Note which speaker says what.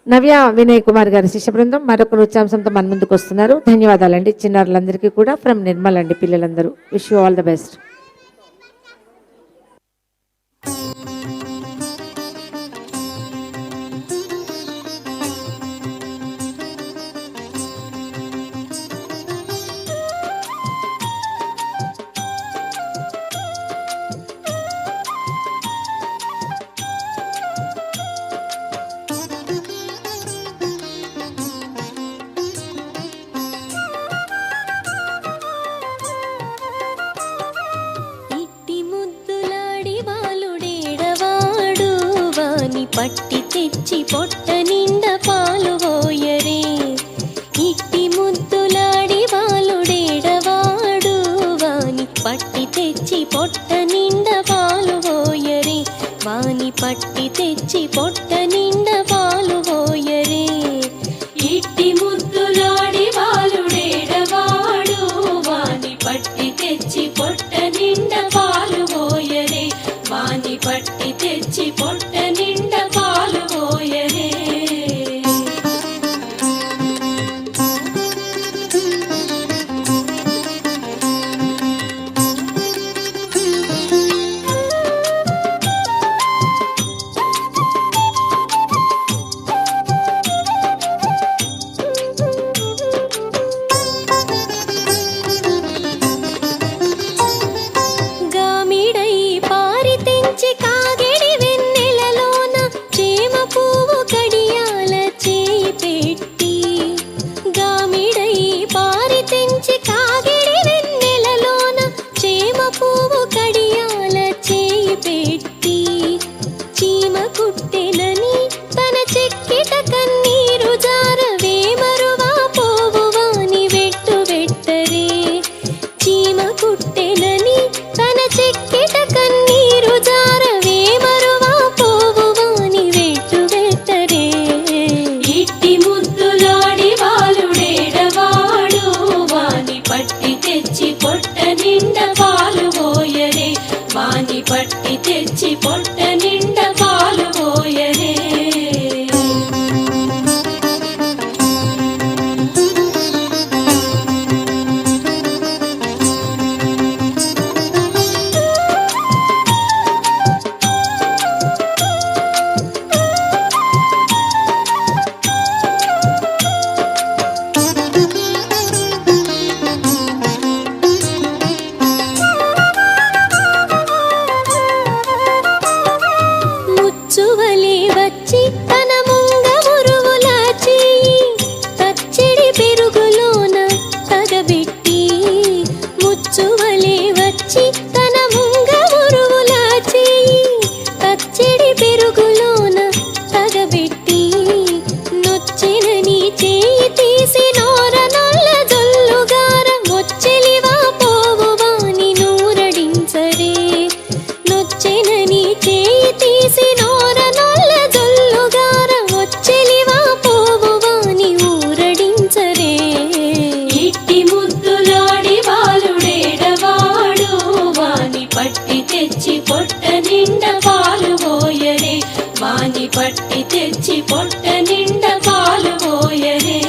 Speaker 1: నవ్య వినయ్ కుమార్ గారి శిష్య బృందం మరొక నృత్యాంశంతో మన ముందుకు వస్తున్నారు. ధన్యవాదాలండి చిన్నారులందరికీ కూడా. ఫ్రమ్ నిర్మల్ అండి పిల్లలందరూ. Wish you all the best.
Speaker 2: పట్టి తెచ్చి పొట్ట నిండా పాలు పోయరే. ఇట్టి ముద్దులాడి బాలుడేడవాడు వాని పట్టి తెచ్చి పొట్ట నిండా పాలు పోయరే. వాని పట్టి తెచ్చి పొట్ట నిండా పాలు పోయరే. ఇట్టి ముద్దులాడి బాలుడేడవాడు వాని పట్టి తెచ్చి పొట్ట నిండా పాలు పోయరే. వాని పట్టి తెచ్చి పొట్ట నిండా పాలు పోయరే. గామిడై పారి తెంచి కాగెడి వెన్నెలలోన చేమ పువ్వు కడియాల చేయి పెట్టి. గామిడై పారి తెంచి కాగెడి వెన్నెలలోన చేమ పువ్వు కడియాల చేయి పెట్టి. చీమ కుట్టెనని తన చెక్కిట కన్నీరు జారవే మరువా పోవు వాని వెట్టు వెట్టరే. చీమ కుట్టెనని తన చెక్కిట కన్నీరు జారవే మరువా పోవు వాని వెట్టు వెట్టరే. ఇట్టి ముద్దులాడి బాలుడేడవాడు వాని పట్టి తెచ్చి పొట్ట నిండా పాలు పోయరే. వాని పట్టి తెచ్చి పొట్ట నిండా పాలు పోయరే. ముచ్చువలి వచ్చి తన ముంగ మురువుల చేయి తచ్చిడి పెరుగులోన తగబెట్టి. ముచ్చువలి వచ్చి తన ముంగ మురువుల చేయి తచ్చిడి పెరుగులోన తగబెట్టి. నొచ్చెనని చేయి తీసి నోర నొల్ల జొల్లుగార మొచ్చెలివా పోవు వాని నూరడించరే. నొచ్చెనని చేయి తీసి నోర నొల్ల జొల్లుగార మొచ్చెలివా పోవు వాని ఊరడించరే. ఇట్టి ముద్దులాడి బాలుడేడవాడు వాని పట్టి తెచ్చి పొట్ట నిండా పాలు పోయరే. వాని పట్టి తెచ్చి పొట్ట నిండా పాలు పోయరే.